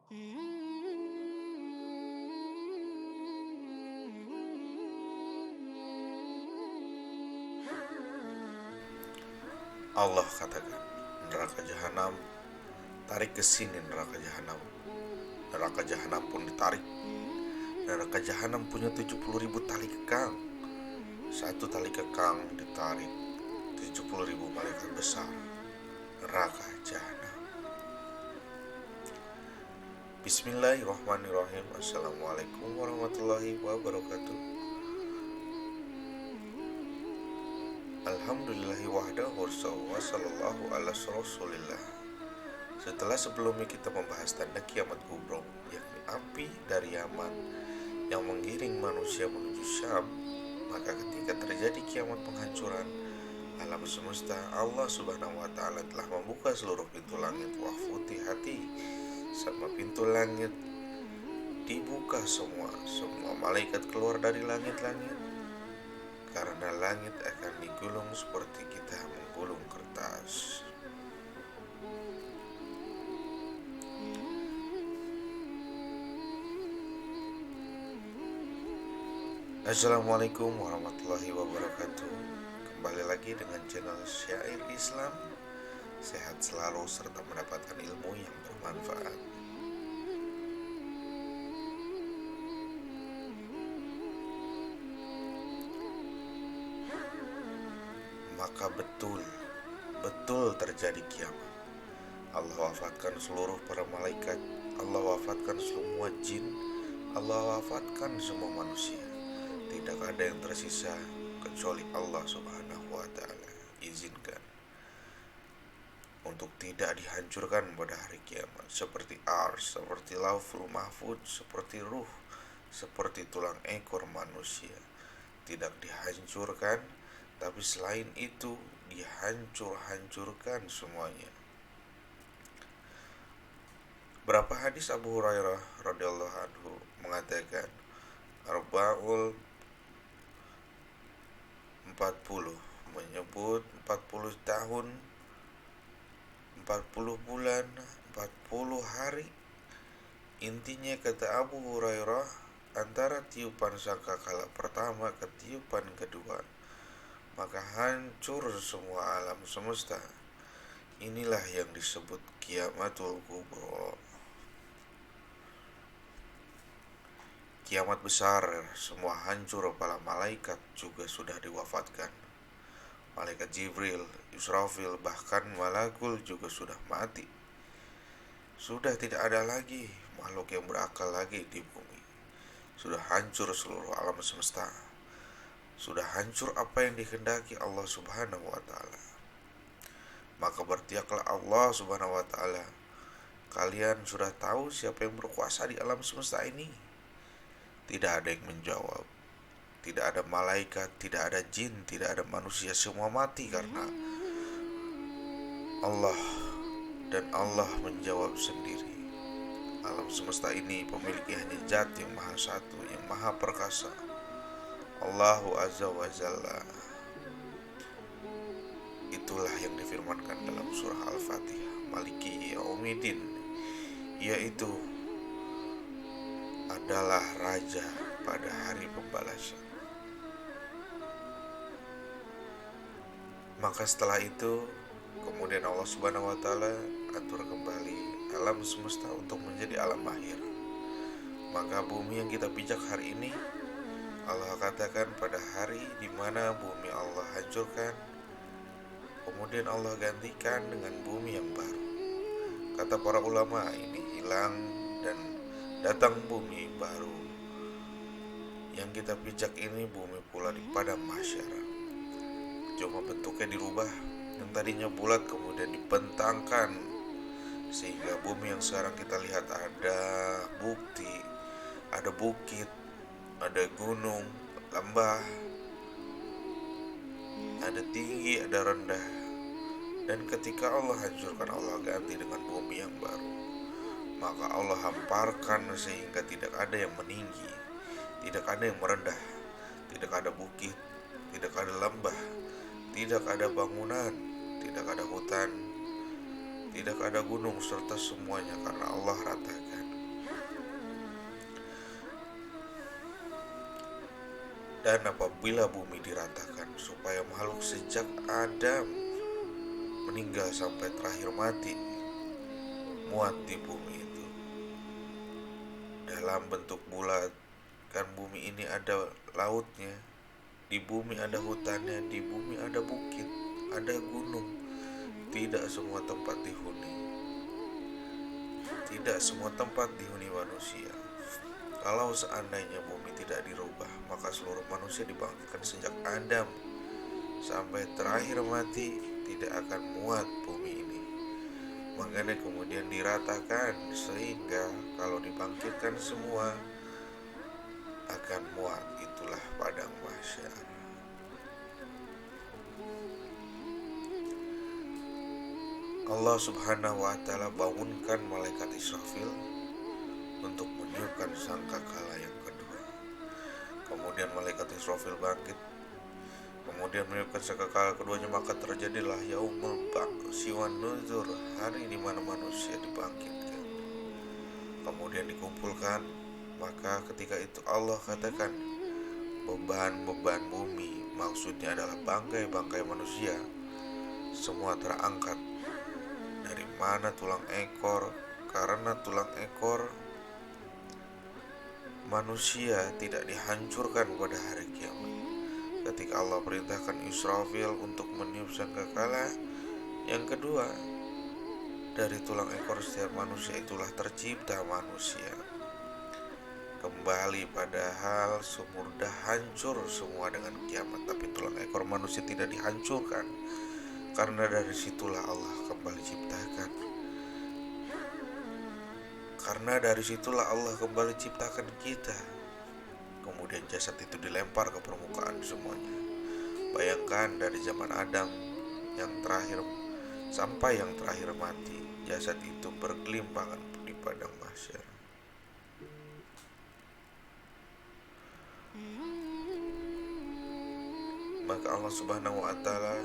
Allah katakan, neraka jahanam, tarik ke sini neraka jahanam. Neraka jahanam pun ditarik. Neraka jahanam punya 70.000 tali kekang. Satu tali kekang ditarik 70.000 malaikat besar. Neraka jahanam. Bismillahirrahmanirrahim. Assalamualaikum warahmatullahi wabarakatuh. Alhamdulillahi wahdahu wa sallallahu ala rasulillah. Setelah sebelumnya kita membahas tanda kiamat kubro, yakni api dari Yaman yang menggiring manusia menuju Syam, maka ketika terjadi kiamat penghancuran alam semesta, Allah subhanahu wa ta'ala telah membuka seluruh pintu langit wa futihati, sama pintu langit dibuka semua malaikat keluar dari langit-langit, karena langit akan digulung seperti kita menggulung kertas. Assalamualaikum warahmatullahi wabarakatuh. Kembali lagi dengan channel Syair Islam. Sehat selalu serta mendapatkan ilmu yang bermanfaat. Maka betul terjadi kiamat. Allah wafatkan seluruh para malaikat, Allah wafatkan semua jin, Allah wafatkan semua manusia. Tidak ada yang tersisa kecuali Allah subhanahu wa ta'ala izinkan untuk tidak dihancurkan pada hari kiamat, seperti ars, seperti lauful mahfud, seperti ruh, seperti tulang ekor manusia. Tidak dihancurkan, tapi selain itu dihancurkan semuanya. Berapa hadis Abu Hurairah radhiyallahu anhu mengatakan, Arba'ul 40 menyebut 40 tahun, 40 bulan, 40 hari. Intinya kata Abu Hurairah, antara tiupan sangkakala pertama ke tiupan kedua, maka hancur semua alam semesta. Inilah yang disebut kiamatul kubro. Kiamat besar, semua hancur, para malaikat juga sudah diwafatkan. Malaikat Jibril, Israfil, bahkan Malakul juga sudah mati. Sudah tidak ada lagi makhluk yang berakal lagi di bumi. Sudah hancur seluruh alam semesta. Sudah hancur apa yang dikehendaki Allah subhanahu wa ta'ala. Maka bertiaklah Allah subhanahu wa ta'ala. Kalian sudah tahu siapa yang berkuasa di alam semesta ini? Tidak ada yang menjawab. Tidak ada malaikat, tidak ada jin, tidak ada manusia. Semua mati karena Allah. Dan Allah menjawab sendiri. Alam semesta ini memiliki hanya Zat yang maha satu, yang maha perkasa, Allahu azza wa jalla. Itulah yang difirmankan dalam surah Al-Fatihah, Maliki Yaumiddin, yaitu adalah raja pada hari pembalasan. Maka setelah itu kemudian Allah subhanahu wa ta'ala atur kembali alam semesta untuk menjadi alam akhir. Maka bumi yang kita pijak hari ini, Allah katakan pada hari di mana bumi Allah hancurkan, kemudian Allah gantikan dengan bumi yang baru. Kata para ulama, ini hilang dan datang bumi baru. Yang kita pijak ini bumi pula di padang mahsyar. Cuma bentuknya dirubah, yang tadinya bulat kemudian dibentangkan, sehingga bumi yang sekarang kita lihat ada bukti, ada bukit, ada gunung, lembah, ada tinggi, ada rendah. Dan ketika Allah hancurkan, Allah ganti dengan bumi yang baru. Maka Allah hamparkan sehingga tidak ada yang meninggi, tidak ada yang merendah, tidak ada bukit, tidak ada lembah, tidak ada bangunan, tidak ada hutan, tidak ada gunung, serta semuanya karena Allah ratakan. Dan apabila bumi diratakan, supaya makhluk sejak Adam meninggal sampai terakhir mati muat di bumi itu dalam bentuk bulat. Kan bumi ini ada lautnya, di bumi ada hutannya, di bumi ada bukit, ada gunung. Tidak semua tempat dihuni, tidak semua tempat dihuni manusia. Kalau seandainya bumi tidak dirubah, maka seluruh manusia dibangkitkan sejak Adam sampai terakhir mati tidak akan muat bumi ini. Makanya kemudian diratakan, sehingga kalau dibangkitkan semua akan muat. Itulah padang mahsyar. Allah subhanahu wa ta'ala bangunkan malaikat Israfil untuk meniupkan sangkakala yang kedua. Kemudian malaikat Israfil bangkit, kemudian meniupkan sangkakala keduanya, maka terjadilah yaumul ba'tsi wan nuzur, hari di mana manusia dibangkitkan, kemudian dikumpulkan. Maka ketika itu Allah katakan, beban-beban bumi, maksudnya adalah bangkai-bangkai manusia, semua terangkat. Dari mana tulang ekor? Karena tulang ekor manusia tidak dihancurkan pada hari kiamat. Ketika Allah perintahkan Israfil untuk meniup sangkakala yang kedua, dari tulang ekor setiap manusia itulah tercipta manusia. Kembali padahal sudah hancur semua dengan kiamat, tapi tulang ekor manusia tidak dihancurkan, karena dari situlah Allah kembali ciptakan. Karena dari situlah Allah kembali ciptakan kita. Kemudian jasad itu dilempar ke permukaan semuanya. Bayangkan dari zaman Adam yang terakhir sampai yang terakhir mati, jasad itu bergelimpangan di padang mahsyar. Maka Allah subhanahu wa ta'ala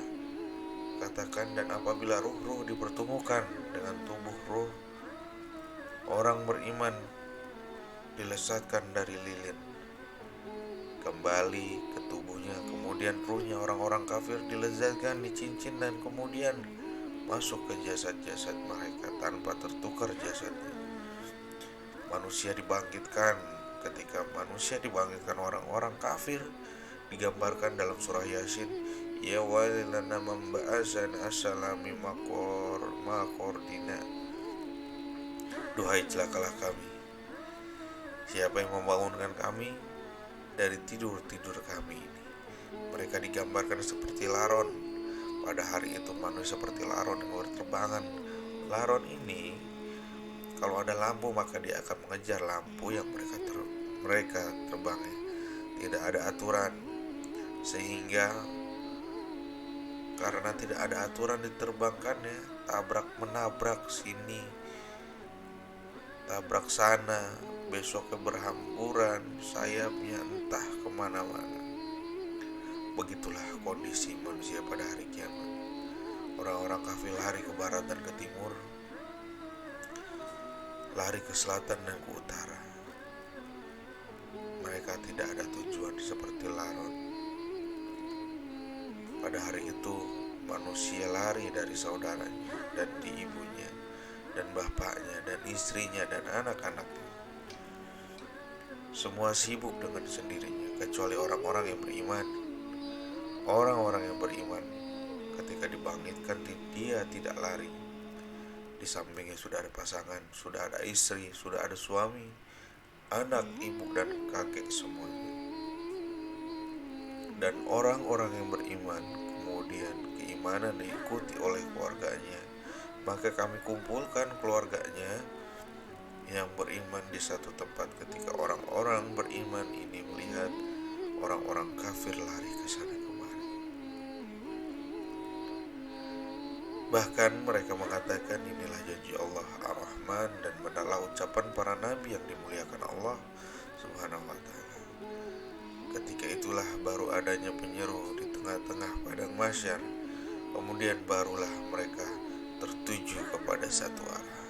katakan, dan apabila ruh-ruh dipertemukan dengan tubuh ruh orang beriman, dilesatkan dari lilin kembali ke tubuhnya. Kemudian ruhnya orang-orang kafir dilezatkan di cincin, dan kemudian masuk ke jasad-jasad mereka tanpa tertukar jasadnya. Manusia dibangkitkan. Ketika manusia dibangkitkan, orang-orang kafir digambarkan dalam surah Yasin, ya wailana mamba'asana asalami makordina, duhai celakalah kami, siapa yang membangunkan kami dari tidur-tidur kami ini. Mereka digambarkan seperti laron. Pada hari itu manusia seperti laron yang berterbangan. Laron ini kalau ada lampu maka dia akan mengejar lampu yang mereka terbangi. Tidak ada aturan, sehingga karena tidak ada aturan diterbangkannya, tabrak menabrak sini, tabrak sana, besoknya berhamburan, sayapnya entah kemana-mana. Begitulah kondisi manusia pada hari kiamat. Orang-orang kafir lari ke barat dan ke timur, lari ke selatan dan ke utara. Mereka tidak ada tujuan seperti laron. Pada hari itu manusia lari dari saudaranya dan di ibunya dan bapaknya dan istrinya dan anak-anaknya. Semua sibuk dengan sendirinya, kecuali orang-orang yang beriman. Orang-orang yang beriman ketika dibangkitkan, dia tidak lari. Di sampingnya sudah ada pasangan, sudah ada istri, sudah ada suami, anak, ibu, dan kakek semuanya. Dan orang-orang yang beriman kemudian keimanan diikuti oleh keluarganya, maka kami kumpulkan keluarganya yang beriman di satu tempat. Ketika orang-orang beriman ini melihat orang-orang kafir lari ke sana kemari, bahkan mereka mengatakan, inilah janji Allah Ar-Rahman, dan benalah ucapan para nabi yang dimuliakan Allah subhanahu wa ta'ala. Ketika itulah baru adanya penyeru di tengah-tengah padang mahsyar. Kemudian barulah mereka tertuju kepada satu arah,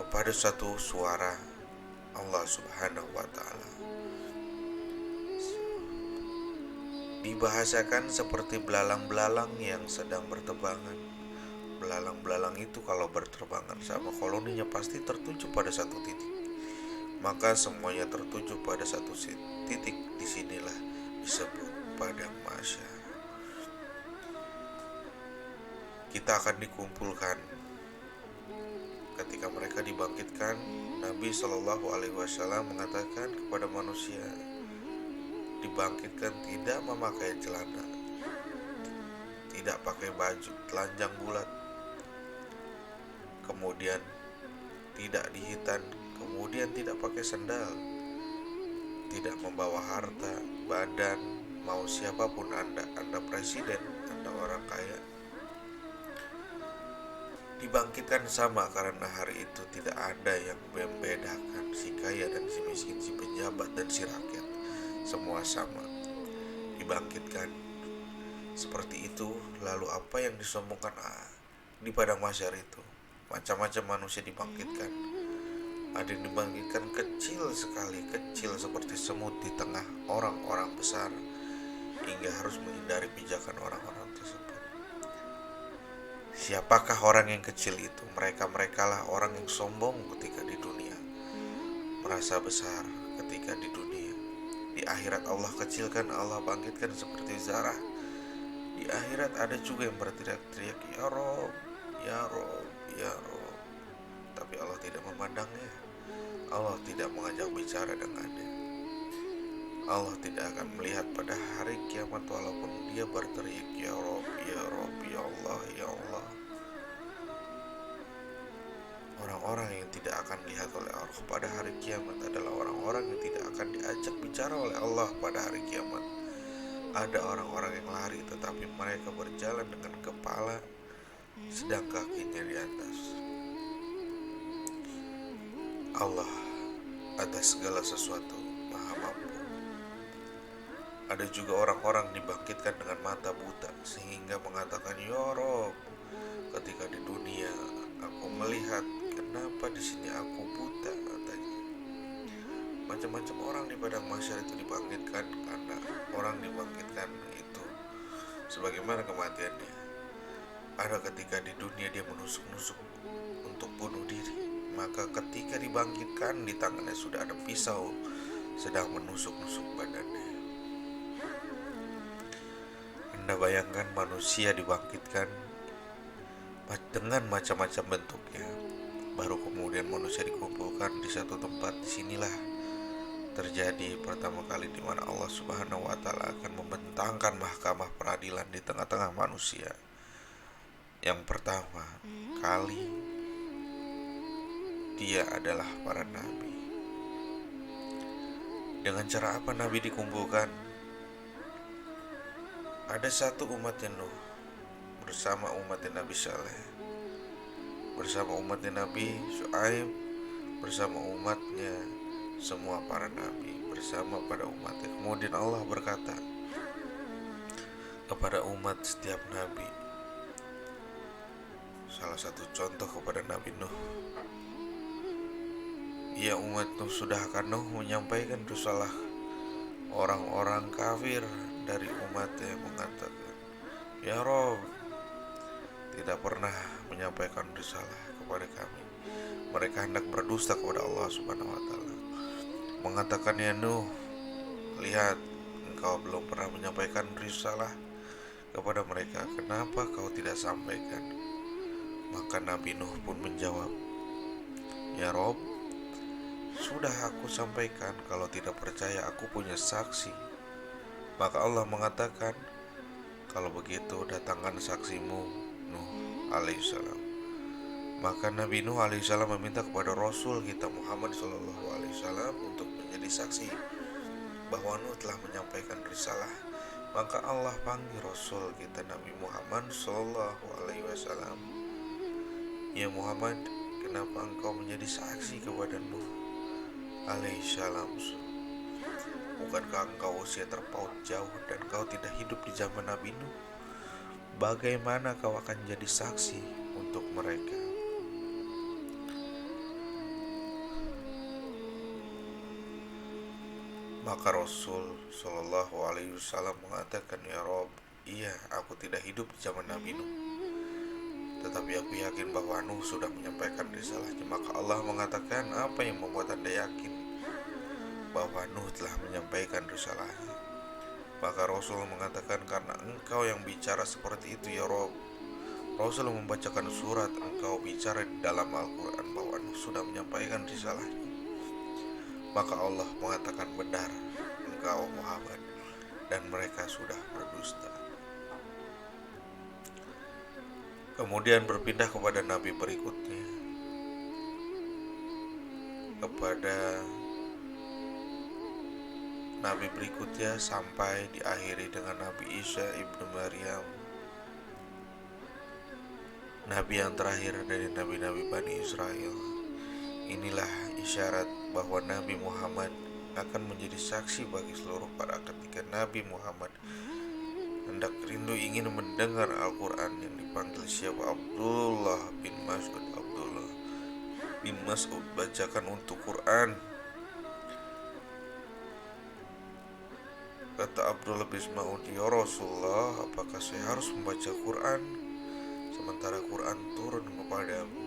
kepada satu suara Allah subhanahu wa ta'ala. Dibahasakan seperti belalang-belalang yang sedang berterbangan. Belalang-belalang itu kalau berterbangan sama koloninya pasti tertuju pada satu titik. Maka semuanya tertuju pada satu titik. Disinilah disebut padang mahsyar. Kita akan dikumpulkan. Ketika mereka dibangkitkan, Nabi Shallallahu Alaihi Wasallam mengatakan kepada manusia, dibangkitkan tidak memakai celana, tidak pakai baju telanjang bulat, kemudian tidak dihitan, kemudian tidak pakai sandal, tidak membawa harta, badan, mau siapapun Anda presiden, Anda orang kaya, dibangkitkan sama karena hari itu tidak ada yang membedakan si kaya dan si miskin, si pejabat dan si rakyat, semua sama dibangkitkan seperti itu. Lalu apa yang disombongkan di padang mahsyar itu? Macam-macam manusia dibangkitkan. Ada yang dibangkitkan kecil sekali, kecil seperti semut di tengah orang-orang besar, hingga harus menghindari pijakan orang-orang tersebut. Siapakah orang yang kecil itu? Mereka lah orang yang sombong ketika di dunia, merasa besar ketika di dunia. Di akhirat Allah kecilkan, Allah bangkitkan seperti zarah. Di akhirat ada juga yang berteriak-teriak, ya Rob, ya Rob, ya Rob. Tapi Allah tidak memandangnya. Allah tidak mengajak bicara dengannya. Allah tidak akan melihat pada hari kiamat walaupun dia berteriak, ya Rob, ya Rob, ya Allah, ya Allah. Orang-orang yang tidak akan dilihat oleh Allah pada hari kiamat adalah orang-orang yang tidak akan diajak bicara oleh Allah pada hari kiamat. Ada orang-orang yang lari tetapi mereka berjalan dengan kepala sedang kakinya di atas. Allah atas segala sesuatu maha mampu. Ada juga orang-orang dibangkitkan dengan mata buta sehingga mengatakan, ya Rob, ketika di dunia aku melihat, kenapa di sini aku buta, katanya. Macam-macam orang di padang mahsyar itu dibangkitkan karena orang dibangkitkan itu sebagaimana kematiannya. Ada ketika di dunia dia menusuk-nusuk untuk bunuh diri, maka ketika dibangkitkan di tangannya sudah ada pisau sedang menusuk-nusuk badannya. Anda bayangkan manusia dibangkitkan dengan macam-macam bentuknya. Baru kemudian manusia dikumpulkan di satu tempat. Disinilah terjadi pertama kali di mana Allah Subhanahu wa Ta'ala akan membentangkan mahkamah peradilan di tengah-tengah manusia. Yang pertama kali dia adalah para nabi. Dengan cara apa nabi dikumpulkan? Ada satu umatnya Nuh bersama umatnya Nabi Saleh, bersama umatnya Nabi Shu'aib, bersama umatnya semua para nabi, bersama pada umatnya. Kemudian Allah berkata kepada umat setiap nabi. Salah satu contoh kepada Nabi Nuh, ya umat Nuh, sudahkah Nuh menyampaikan risalah? Orang-orang kafir dari umatnya mengatakan, ya Rob, tidak pernah menyampaikan risalah kepada kami. Mereka hendak berdusta kepada Allah Subhanahu wa Ta'ala. Mengatakan, ya Nuh, lihat, engkau belum pernah menyampaikan risalah kepada mereka. Kenapa kau tidak sampaikan? Maka Nabi Nuh pun menjawab, ya Rob, sudah aku sampaikan. Kalau tidak percaya, aku punya saksi. Maka Allah mengatakan, kalau begitu datangkan saksimu, Nuh alaihissalam. Maka Nabi Nuh alaihissalam meminta kepada Rasul kita Muhammad sallallahu alaihi wasallam untuk menjadi saksi bahwa Nuh telah menyampaikan risalah. Maka Allah panggil Rasul kita Nabi Muhammad sallallahu alaihi wasallam, ya Muhammad, kenapa engkau menjadi saksi kepada Nuh alaihissalam? Bukankah engkau usia terpaut jauh dan kau tidak hidup di zaman Nabi Nuh? Bagaimana kau akan jadi saksi untuk mereka? Maka Rasul Shallallahu Alaihi Wasallam mengatakan, ya Rob, iya, aku tidak hidup di zaman Nabi Nuh, tetapi aku yakin bahwa Nuh sudah menyampaikan risalahnya. Maka Allah mengatakan, apa yang membuat Anda yakin bahwa Nuh telah menyampaikan risalahnya? Maka Rasul mengatakan, karena engkau yang bicara seperti itu ya Rob. Rasul membacakan surat engkau bicara di dalam Al-Quran bahwa Nuh sudah menyampaikan risalahnya. Maka Allah mengatakan, benar engkau Muhammad, dan mereka sudah berdusta. Kemudian berpindah kepada nabi berikutnya, sampai diakhiri dengan Nabi Isa ibnu Maryam, nabi yang terakhir dari nabi-nabi Bani Israel. Inilah isyarat bahwa Nabi Muhammad akan menjadi saksi bagi seluruh para ketika Nabi Muhammad hendak rindu ingin mendengar Al-Quran yang dipanggil siapa? Abdullah bin Mas'ud bacakan untuk Quran. Kata Abdullah bin Mas'ud, ya Rasulullah, apakah saya harus membaca Quran sementara Quran turun kepadamu?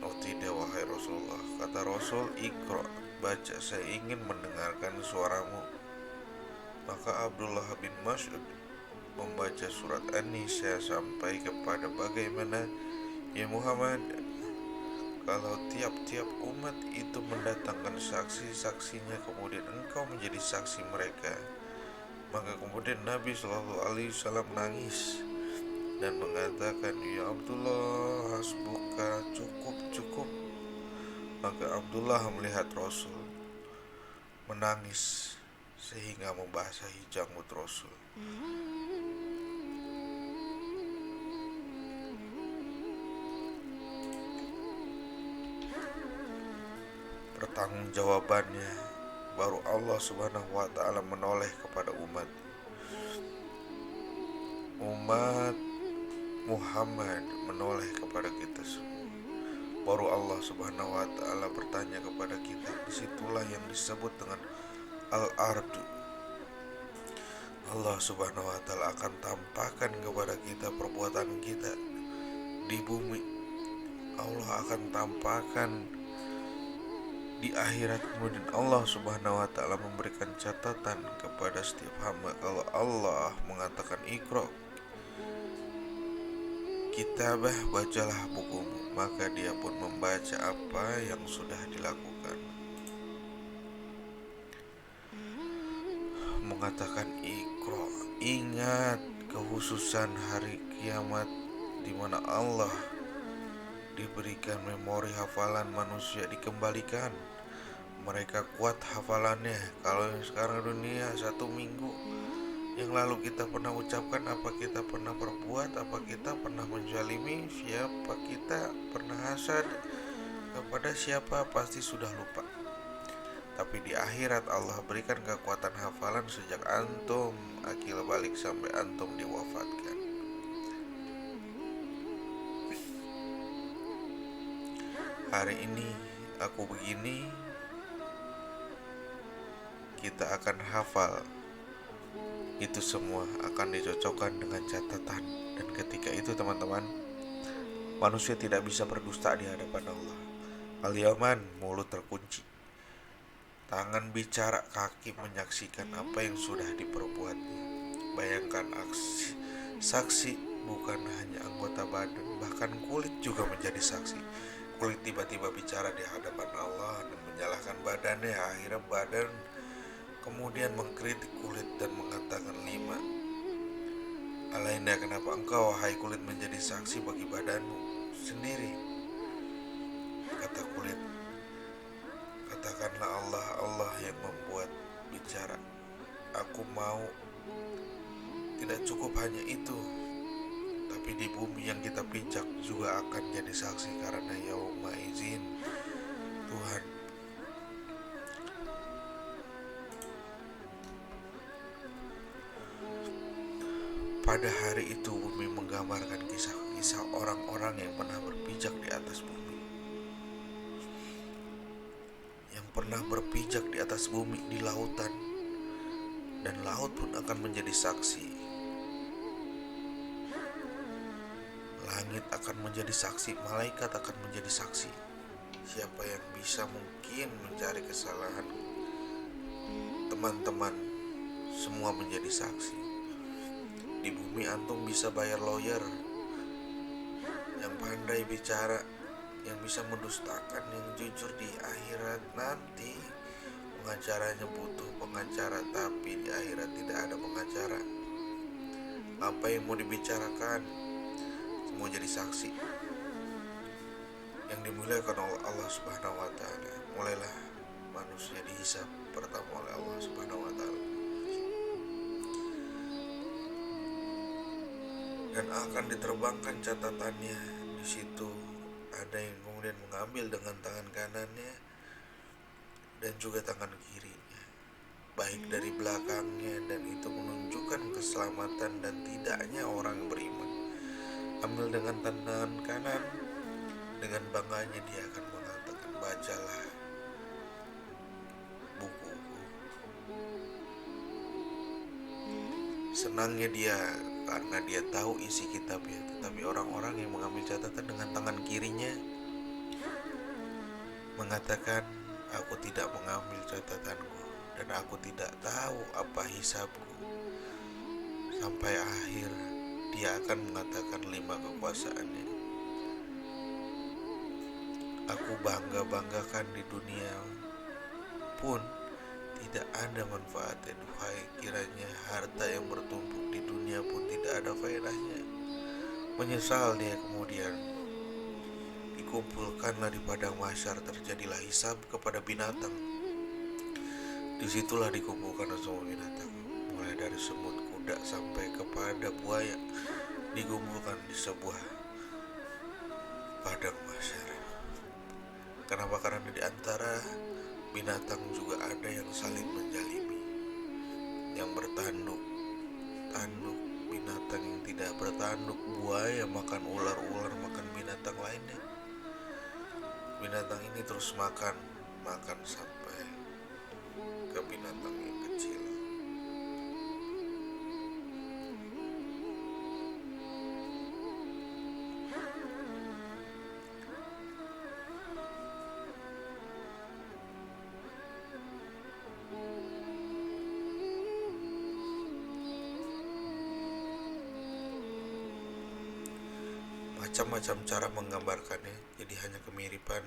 Oh tidak, wahai Rasulullah. Kata Rasul, Iqra, baca, saya ingin mendengarkan suaramu. Maka Abdullah bin Mas'ud membaca surat An-Nisa sampai kepada bagaimana, ya Muhammad, kalau tiap-tiap umat itu mendatangkan saksi-saksinya, kemudian engkau menjadi saksi mereka. Maka kemudian Nabi SAW nangis dan mengatakan, ya Abdullah, hasbuka, cukup. Maka Abdullah melihat Rasul menangis sehingga membasahi janggut Rasul. Pertanggungjawabannya, baru Allah Subhanahu wa Ta'ala menoleh kepada umat Muhammad, menoleh kepada kita semua. Baru Allah Subhanahu wa Ta'ala bertanya kepada kita. Disitulah yang disebut dengan Al-Ardu. Allah Subhanahu wa Ta'ala akan tampakkan kepada kita perbuatan kita di bumi. Allah akan tampakkan di akhirat. Kemudian Allah Subhanahu wa Ta'ala memberikan catatan kepada setiap hamba. Kalau Allah mengatakan Iqra kitabah, bacalah bukumu, maka dia pun membaca apa yang sudah dilakukan. Mengatakan Iqra, ingat kekhususan hari kiamat di mana Allah diberikan memori hafalan manusia dikembalikan. Mereka kuat hafalannya. Kalau sekarang dunia 1 minggu yang lalu kita pernah ucapkan, apa kita pernah berbuat, apa kita pernah menjalimi, siapa kita pernah hasad kepada siapa, pasti sudah lupa. Tapi di akhirat Allah berikan kekuatan hafalan sejak antum akil balik sampai antum diwafatkan. Hari ini aku begini, kita akan hafal. Itu semua akan dicocokkan dengan catatan. Dan ketika itu teman-teman, manusia tidak bisa berdusta di hadapan Allah. Al-Yaman, mulut terkunci, tangan bicara, kaki menyaksikan apa yang sudah diperbuatnya. Bayangkan saksi bukan hanya anggota badan, bahkan kulit juga menjadi saksi. Kulit tiba-tiba bicara di hadapan Allah dan menyalahkan badannya. Akhirnya badan kemudian mengkritik kulit dan mengatakan 5. Alainda, kenapa engkau wahai kulit menjadi saksi bagi badanmu sendiri? Kata kulit, katakanlah Allah yang membuat bicara. Aku mau tidak cukup hanya itu, tapi di bumi yang kita pijak juga akan jadi saksi, karena yauma izin Tuhan pada hari itu bumi menggambarkan kisah-kisah orang-orang yang pernah berpijak di atas bumi, yang pernah berpijak di atas bumi, di lautan, dan laut pun akan menjadi saksi. Langit akan menjadi saksi, malaikat akan menjadi saksi. Siapa yang bisa mungkin mencari kesalahan teman-teman, semua menjadi saksi. Di bumi antum bisa bayar lawyer yang pandai bicara, yang bisa mendustakan, yang jujur. Di akhirat nanti pengacaranya butuh pengacara, tapi di akhirat tidak ada pengacara. Apa yang mau dibicarakan semua jadi saksi, yang dimuliakan oleh Allah Subhanahu wa taala. Mulailah manusia dihisab pertama oleh Allah Subhanahu wa taala, dan akan diterbangkan catatannya. Di situ ada yang kemudian mengambil dengan tangan kanannya dan juga tangan kirinya, baik dari belakangnya, dan itu menunjukkan keselamatan dan tidaknya orang beriman. Ambil dengan tangan kanan, dengan bangganya dia akan mengatakan, bacalah bukuku. Senangnya dia karena dia tahu isi kitabnya. Tetapi orang-orang yang mengambil catatan dengan tangan kirinya mengatakan, aku tidak mengambil catatanku dan aku tidak tahu apa hisabku. Sampai akhir dia akan mengatakan 5 kekuasaannya. Aku bangga-banggakan di dunia pun tidak ada manfaatnya. Duhai, kiranya harta yang bertumpuk di dunia pun tidak ada faedahnya. Menyesal dia kemudian. Dikumpulkanlah di padang mahsyar, terjadilah hisab kepada binatang. Disitulah dikumpulkan semua binatang, mulai dari semut, kuda sampai kepada buaya, dikumpulkan di sebuah padang mahsyar. Kenapa? Karena di antara binatang juga ada yang saling menjalimi, yang bertanduk, binatang yang tidak bertanduk, buaya makan ular makan binatang lainnya. Binatang ini terus makan sampai ke binatang yang kecil. Macam-macam cara menggambarkannya, jadi hanya kemiripan